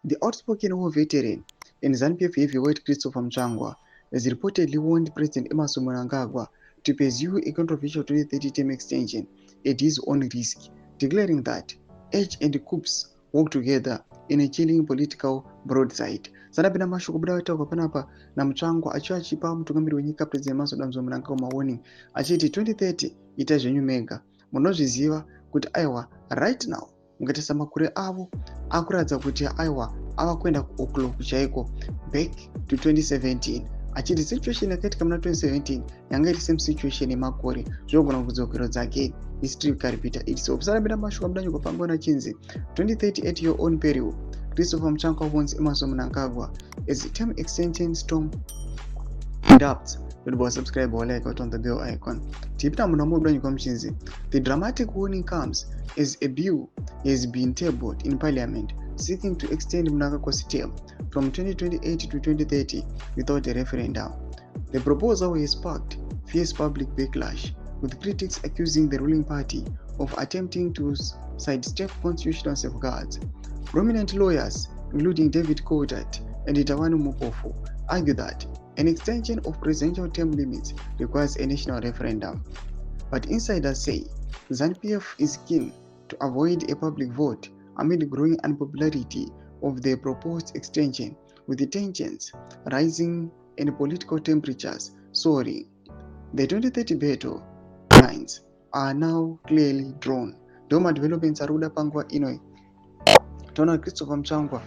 The outspoken war veteran and ZANU-PF heavyweight Christopher Mchangwa has reportedly warned President Emmerson Mnangagwa to pursue a controversial 2030 term extension at his own risk, declaring that age and coups work together in a chilling political broadside. Sanapinda mashoko buda wataurwa panapa naMchangwa achipa mutungamiri wenyika President Emmerson Mnangagwa mawarning achiti 2030 ita zvenyu mega, munozviziva kuti aiwa right now mukatarisa makore avo akuratidza kuti aiwa ava kuenda kuclock chaiko back to 2017, achiti situation yakaitika muna 2017 yanga iri same situation yemakore zvinogona kudzokero dzake history ikaripita itself. Sanapinda mashoko mudanyiko pangona chinzi 2030 at your own peril, Christopher Mchangwa warns Emmerson Mnangagwa as the term extension storm erupts. Don't subscribe or like out on the bell icon. Tipita munamu mudanyiko mchinzi. The dramatic warning comes as a bill has been tabled in parliament seeking to extend Mnangagwa's term from 2028 to 2030 without a referendum. The proposal has sparked fierce public backlash, with critics accusing the ruling party of attempting to sidestep constitutional safeguards. Prominent lawyers, including David Coulthard and Itawanu Mupofu, argue that an extension of presidential term limits requires a national referendum. But insiders say ZANU-PF is keen to avoid a public vote amid growing unpopularity of the proposed extension, with the tensions rising and political temperatures soaring. The 2030 battle lines are now clearly drawn. Doma developments aruda panguva ino tona Christopher Mchangwa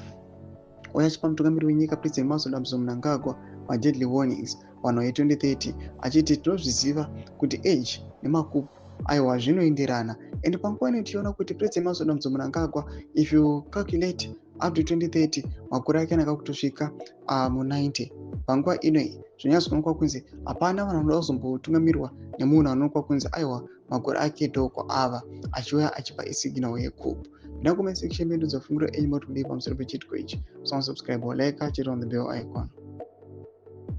wayachipa mutungamiri wenyika President Emmerson Mnangagwa deadly warnings pano ye 2030 achiti tinozviziva kuti age nemakupu aiwa zvinoenderana, and panguva ino tichiona kuti President Emmerson Mnangagwa if you calculate up to 2030 makore ake anaka kutosvika mu90. Panguva inoi zvonyatsoonekwa kunzi hapana vanhu vanoda kuzombotungamirwa nemunhu anoonekwa kunzi aiwa makore ake doko ava achiuya achipa isignal yekup. Pinda comment section medu dzafunguro enyu moti kudii pamusoro pechitiko ichi. So subscribe or like, chiri on the bell icon.